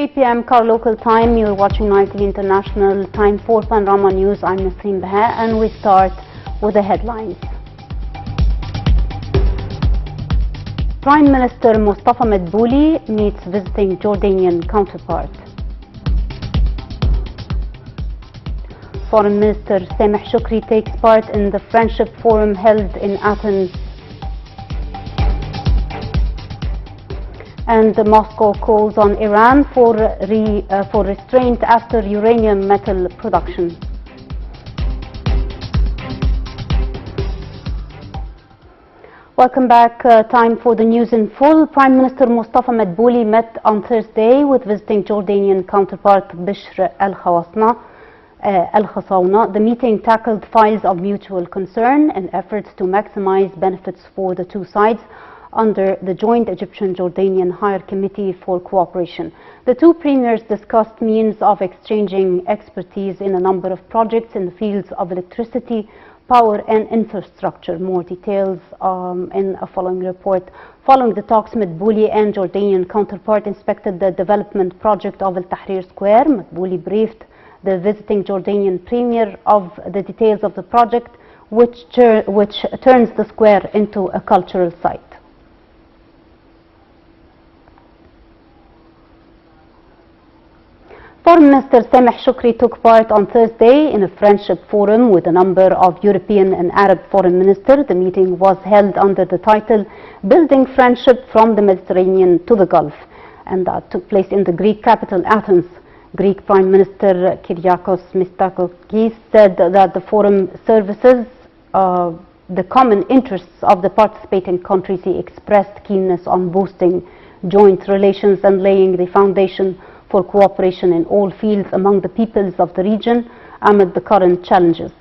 3 p.m. Car local time. You're watching 90 International. Time for Panorama News. I'm Nasreen Behar, and we start with the headlines. Prime Minister Mustafa Madbouli meets visiting Jordanian counterpart. Foreign Minister Sameh Shoukry takes part in the Friendship Forum held in Athens. And Moscow calls on Iran for restraint after uranium metal production. Welcome back. Time for the news in full. Prime Minister Mustafa Madbouli met on Thursday with visiting Jordanian counterpart Bishr al-Khawasna. The meeting tackled files of mutual concern and efforts to maximize benefits for the two sides under the joint Egyptian-Jordanian Higher Committee for Cooperation. The two premiers discussed means of exchanging expertise in a number of projects in the fields of electricity, power and infrastructure. More details in a following report. Following the talks, Madbouli and Jordanian counterpart inspected the development project of Al Tahrir Square. Madbouli briefed the visiting Jordanian premier of the details of the project, which turns the square into a cultural site. Foreign Minister Sameh Shoukry took part on Thursday in a friendship forum with a number of European and Arab foreign ministers. The meeting was held under the title Building Friendship from the Mediterranean to the Gulf, and that took place in the Greek capital Athens. Greek Prime Minister Kyriakos Mitsotakis said that the forum services the common interests of the participating countries. He expressed keenness on boosting joint relations and laying the foundation for cooperation in all fields among the peoples of the region amid the current challenges.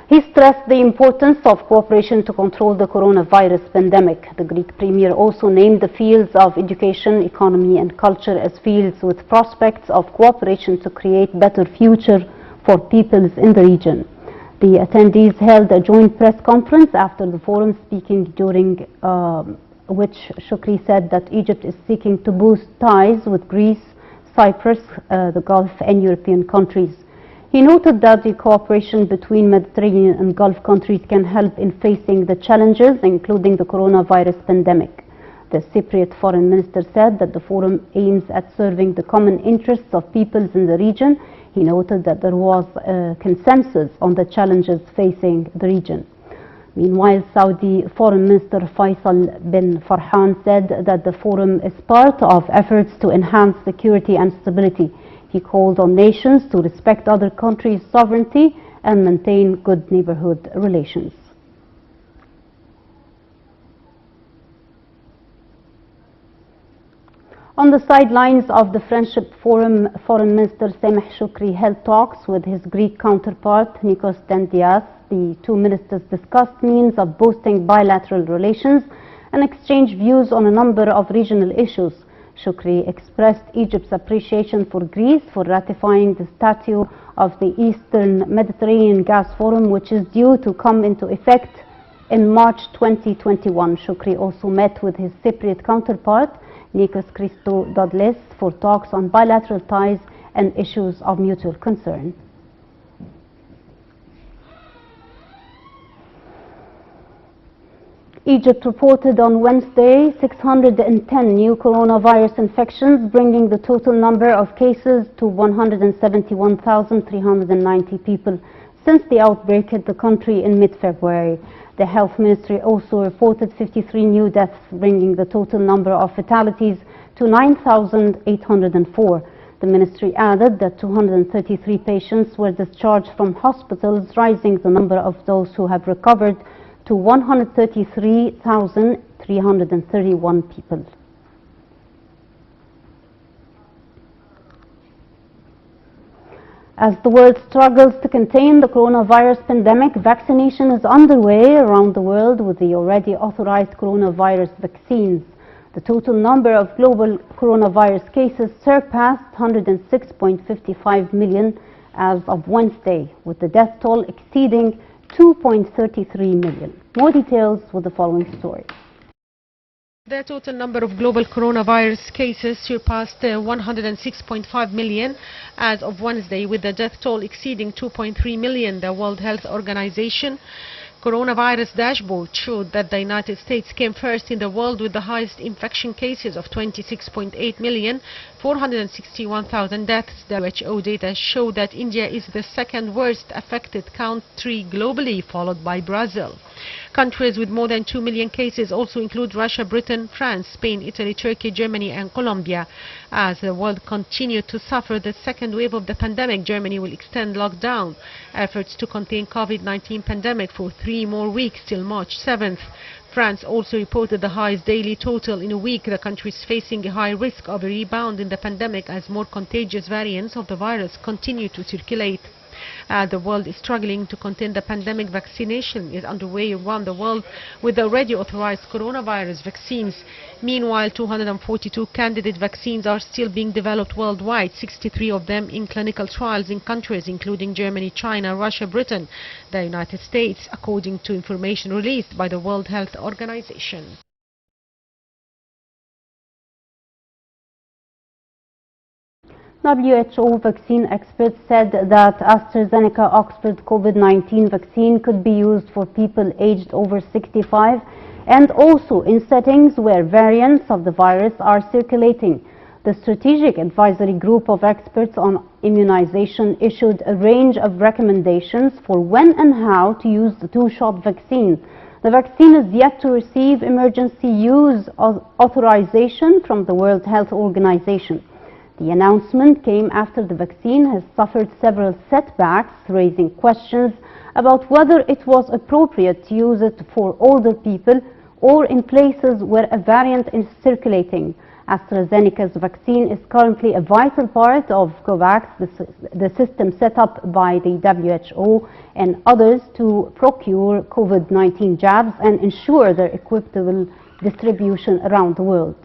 He stressed the importance of cooperation to control the coronavirus pandemic. The Greek premier also named the fields of education, economy and culture as fields with prospects of cooperation to create better future for peoples in the region. The attendees held a joint press conference after the forum, speaking during which Shoukry said that Egypt is seeking to boost ties with Greece, Cyprus, the Gulf and European countries. He noted that the cooperation between Mediterranean and Gulf countries can help in facing the challenges, including the coronavirus pandemic. The Cypriot foreign minister said that the forum aims at serving the common interests of peoples in the region. He noted that there was a consensus on the challenges facing the region. Meanwhile, Saudi Foreign Minister Faisal bin Farhan said that the forum is part of efforts to enhance security and stability. He called on nations to respect other countries' sovereignty and maintain good neighborhood relations. On the sidelines of the Friendship Forum, Foreign Minister Sameh Shoukry held talks with his Greek counterpart Nikos Dendias. The two ministers discussed means of boosting bilateral relations and exchanged views on a number of regional issues. Shoukry expressed Egypt's appreciation for Greece for ratifying the Statute of the Eastern Mediterranean Gas Forum, which is due to come into effect in March 2021. Shoukry also met with his Cypriot counterpart Nikos Christodoulos for talks on bilateral ties and issues of mutual concern. Egypt reported on Wednesday 610 new coronavirus infections, bringing the total number of cases to 171,390 people since the outbreak hit the country in mid-February. The Health Ministry also reported 53 new deaths, bringing the total number of fatalities to 9,804. The ministry added that 233 patients were discharged from hospitals, rising the number of those who have recovered to 133,331 people. As the world struggles to contain the coronavirus pandemic, vaccination is underway around the world with the already authorized coronavirus vaccines. The total number of global coronavirus cases surpassed 106.55 million as of Wednesday, with the death toll exceeding 2.33 million. More details with the following story. The total number of global coronavirus cases surpassed 106.5 million as of Wednesday, with the death toll exceeding 2.3 million. The World Health Organization coronavirus dashboard showed that the United States came first in the world with the highest infection cases of 26.8 million, 461,000 deaths. The WHO data show that India is the second worst affected country globally, followed by Brazil. Countries with more than 2 million cases also include Russia, Britain, France, Spain, Italy, Turkey, Germany and Colombia. As the world continued to suffer the second wave of the pandemic, Germany will extend lockdown efforts to contain COVID-19 pandemic for 3 more weeks till March 7th. France also reported the highest daily total in a week. The country is facing a high risk of a rebound in the pandemic as more contagious variants of the virus continue to circulate. The world is struggling to contain the pandemic. Vaccination is underway around the world with already authorized coronavirus vaccines. Meanwhile, 242 candidate vaccines are still being developed worldwide, 63 of them in clinical trials in countries including Germany, China, Russia, Britain, the United States, according to information released by the World Health Organization. WHO vaccine experts said that AstraZeneca Oxford COVID-19 vaccine could be used for people aged over 65 and also in settings where variants of the virus are circulating. The Strategic Advisory Group of Experts on Immunization issued a range of recommendations for when and how to use the two-shot vaccine. The vaccine is yet to receive emergency use authorization from the World Health Organization. The announcement came after the vaccine has suffered several setbacks, raising questions about whether it was appropriate to use it for older people or in places where a variant is circulating. AstraZeneca's vaccine is currently a vital part of COVAX, the system set up by the WHO and others to procure COVID-19 jabs and ensure their equitable distribution around the world.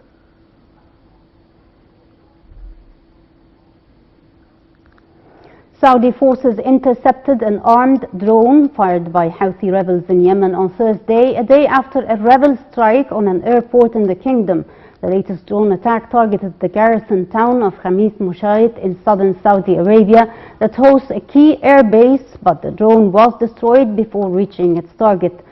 Saudi forces intercepted an armed drone fired by Houthi rebels in Yemen on Thursday, a day after a rebel strike on an airport in the kingdom. The latest drone attack targeted the garrison town of Khamis Mushayt in southern Saudi Arabia that hosts a key air base, but the drone was destroyed before reaching its target.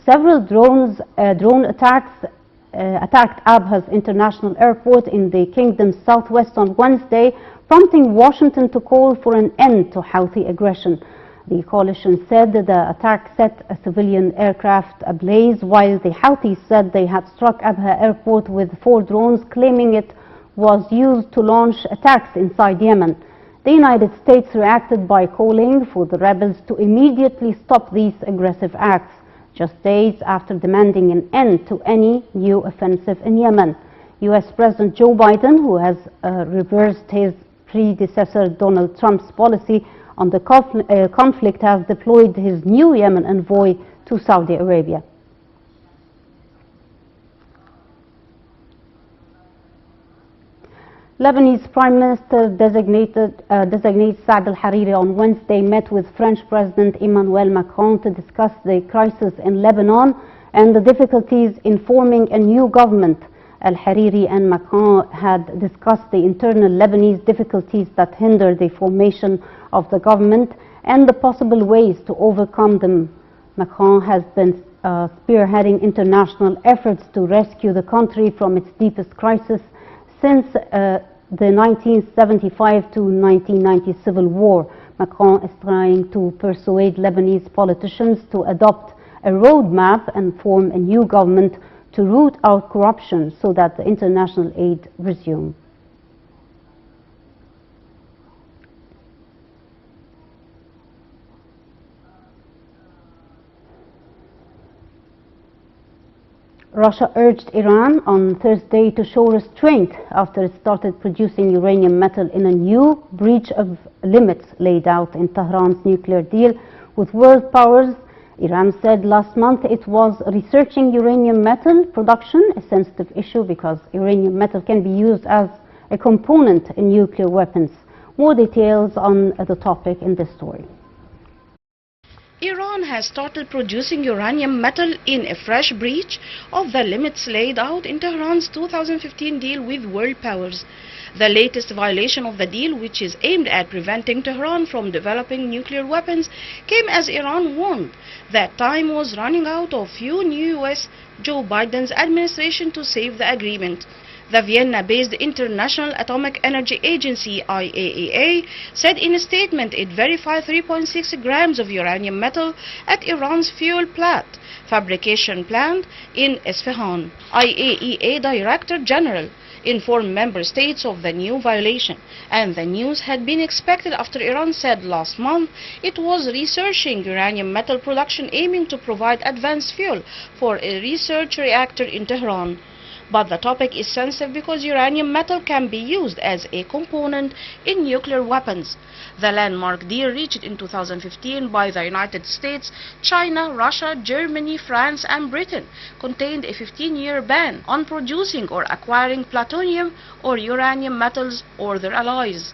Several drone attacks attacked Abha's International Airport in the kingdom's southwest on Wednesday, prompting Washington to call for an end to Houthi aggression. The coalition said that the attack set a civilian aircraft ablaze, while the Houthis said they had struck Abha Airport with 4 drones, claiming it was used to launch attacks inside Yemen. The United States reacted by calling for the rebels to immediately stop these aggressive acts, just days after demanding an end to any new offensive in Yemen. U.S. President Joe Biden, who has reversed his predecessor Donald Trump's policy on the conflict, has deployed his new Yemen envoy to Saudi Arabia. Lebanese Prime Minister designate Saad al-Hariri on Wednesday met with French President Emmanuel Macron to discuss the crisis in Lebanon and the difficulties in forming a new government. Al-Hariri and Macron had discussed the internal Lebanese difficulties that hinder the formation of the government and the possible ways to overcome them. Macron has been spearheading international efforts to rescue the country from its deepest crisis since the 1975 to 1990 civil war. Macron is trying to persuade Lebanese politicians to adopt a roadmap and form a new government to root out corruption so that the international aid resume. Russia urged Iran on Thursday to show restraint after it started producing uranium metal in a new breach of limits laid out in Tehran's nuclear deal with world powers. Iran said last month it was researching uranium metal production, a sensitive issue because uranium metal can be used as a component in nuclear weapons. More details on the topic in this story. Iran has started producing uranium metal in a fresh breach of the limits laid out in Tehran's 2015 deal with world powers. The latest violation of the deal, which is aimed at preventing Tehran from developing nuclear weapons, came as Iran warned that time was running out of fuel U.S. Joe Biden's administration to save the agreement. The Vienna-based International Atomic Energy Agency (IAEA) said in a statement it verified 3.6 grams of uranium metal at Iran's fuel fabrication plant in Isfahan. IAEA Director General informed member states of the new violation, and the news had been expected after Iran said last month it was researching uranium metal production aiming to provide advanced fuel for a research reactor in Tehran. But the topic is sensitive because uranium metal can be used as a component in nuclear weapons. The landmark deal reached in 2015 by the United States, China, Russia, Germany, France and Britain contained a 15-year ban on producing or acquiring plutonium or uranium metals or their alloys.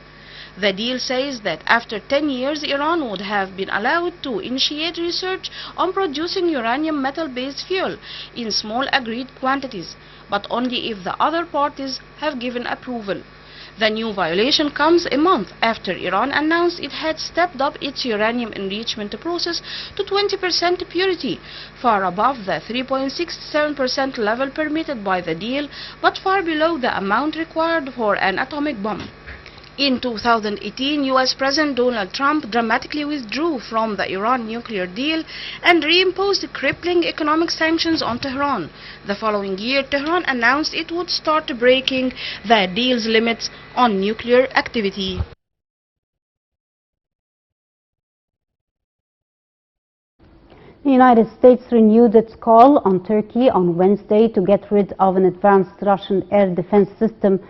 The deal says that after 10 years, Iran would have been allowed to initiate research on producing uranium metal-based fuel in small agreed quantities, but only if the other parties have given approval. The new violation comes a month after Iran announced it had stepped up its uranium enrichment process to 20% purity, far above the 3.67% level permitted by the deal, but far below the amount required for an atomic bomb. In 2018, U.S. President Donald Trump dramatically withdrew from the Iran nuclear deal and reimposed crippling economic sanctions on Tehran. The following year, Tehran announced it would start breaking the deal's limits on nuclear activity. The United States renewed its call on Turkey on Wednesday to get rid of an advanced Russian air defense system,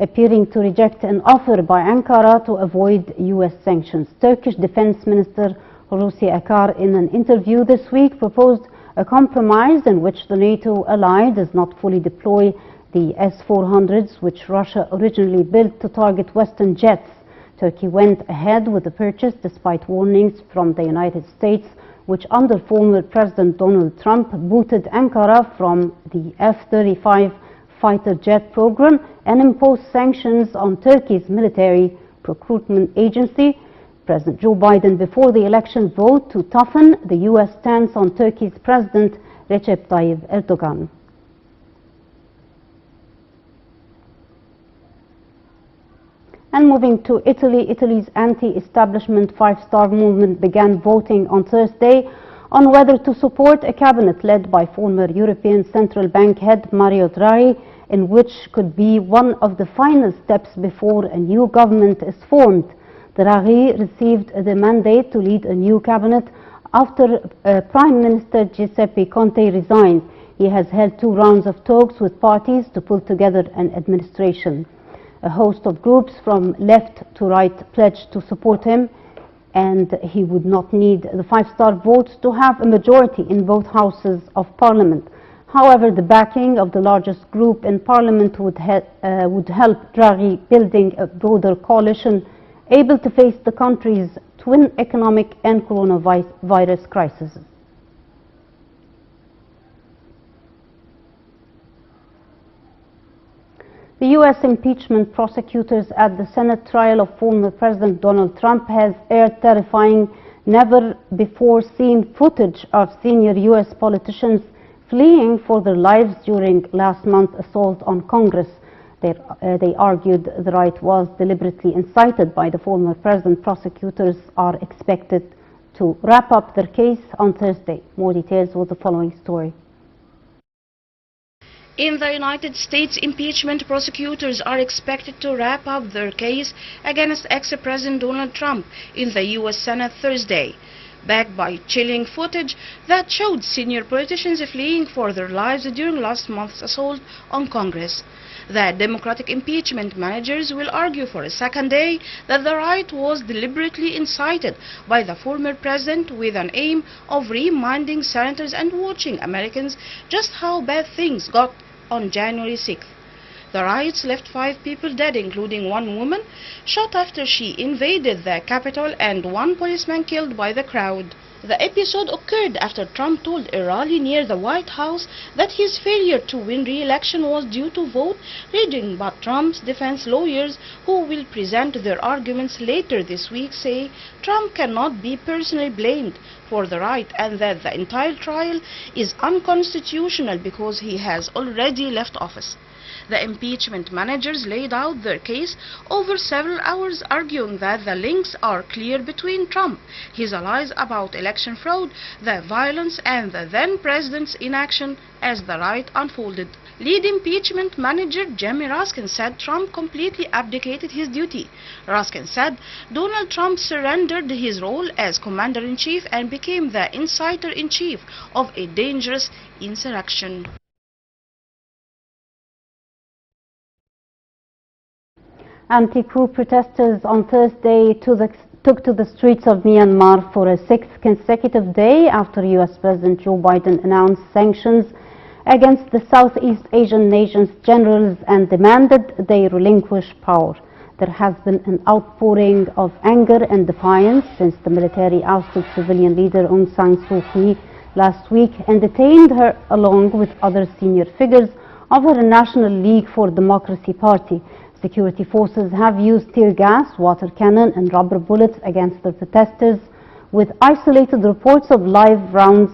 appearing to reject an offer by Ankara to avoid U.S. sanctions. Turkish Defense Minister Hulusi Akar, in an interview this week, proposed a compromise in which the NATO ally does not fully deploy the S-400s, which Russia originally built to target Western jets. Turkey went ahead with the purchase despite warnings from the United States, which under former President Donald Trump booted Ankara from the F-35 fighter jet program and imposed sanctions on Turkey's military procurement agency. President Joe Biden, before the election vote to toughen the U.S. stance on Turkey's President Recep Tayyip Erdogan. And moving to Italy, Italy's anti-establishment five-star movement began voting on Thursday on whether to support a cabinet led by former European Central Bank head Mario Draghi, in which could be one of the final steps before a new government is formed. Draghi received the mandate to lead a new cabinet after Prime Minister Giuseppe Conte resigned. He has held 2 rounds of talks with parties to pull together an administration. A host of groups from left to right pledged to support him, and he would not need the five-star votes to have a majority in both houses of parliament. However, the backing of the largest group in parliament would help Draghi building a broader coalition able to face the country's twin economic and coronavirus crises. The U.S. impeachment prosecutors at the Senate trial of former President Donald Trump has aired terrifying, never-before-seen footage of senior U.S. politicians fleeing for their lives during last month's assault on Congress. They argued the riot was deliberately incited by the former president. Prosecutors are expected to wrap up their case on Thursday. More details with the following story. In the United States, impeachment prosecutors are expected to wrap up their case against ex-President Donald Trump in the U.S. Senate Thursday, backed by chilling footage that showed senior politicians fleeing for their lives during last month's assault on Congress. The Democratic impeachment managers will argue for a second day that the riot was deliberately incited by the former president with an aim of reminding senators and watching Americans just how bad things got on January 6th. The riots left 5 people dead, including 1 woman shot after she invaded the Capitol and 1 policeman killed by the crowd. The episode occurred after Trump told a rally near the White House that his failure to win re-election was due to vote rigging, but Trump's defense lawyers, who will present their arguments later this week, say Trump cannot be personally blamed for the riot and that the entire trial is unconstitutional because he has already left office. The impeachment managers laid out their case over several hours, arguing that the links are clear between Trump, his allies about election fraud, the violence, and the then president's inaction as the riot unfolded. Lead impeachment manager Jamie Raskin said Trump completely abdicated his duty. Raskin said Donald Trump surrendered his role as commander-in-chief and became the inciter-in-chief of a dangerous insurrection. Anti-coup protesters on Thursday took to the streets of Myanmar for a sixth consecutive day after U.S. President Joe Biden announced sanctions against the Southeast Asian nations' generals and demanded they relinquish power. There has been an outpouring of anger and defiance since the military ousted civilian leader Aung San Suu Kyi last week and detained her along with other senior figures of her National League for Democracy party. Security forces have used tear gas, water cannon and rubber bullets against the protesters, with isolated reports of live rounds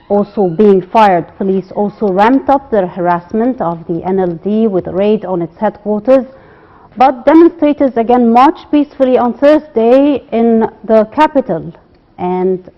also being fired. Police also ramped up their harassment of the NLD with a raid on its headquarters. But demonstrators again marched peacefully on Thursday in the capital, and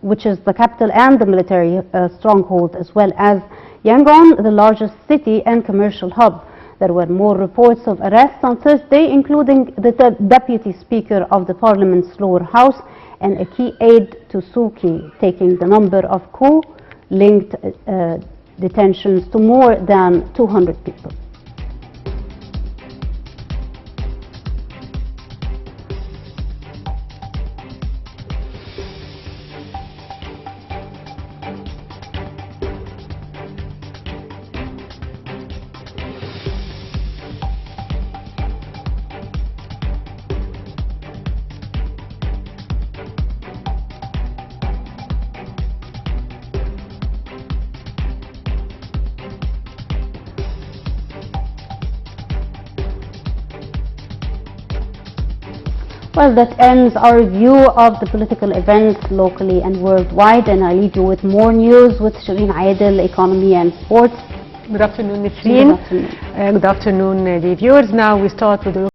which is the capital and the military stronghold, as well as Yangon, the largest city and commercial hub. There were more reports of arrests on Thursday, including the Deputy Speaker of the Parliament's lower house and a key aide to Suu Kyi, taking the number of coup-linked detentions to more than 200 people. Well, that ends our review of the political events locally and worldwide, and I leave you with more news with Shireen Aidel, Economy and Sports. Good afternoon, Nusreen. Good afternoon. Good afternoon, the viewers. Now we start with the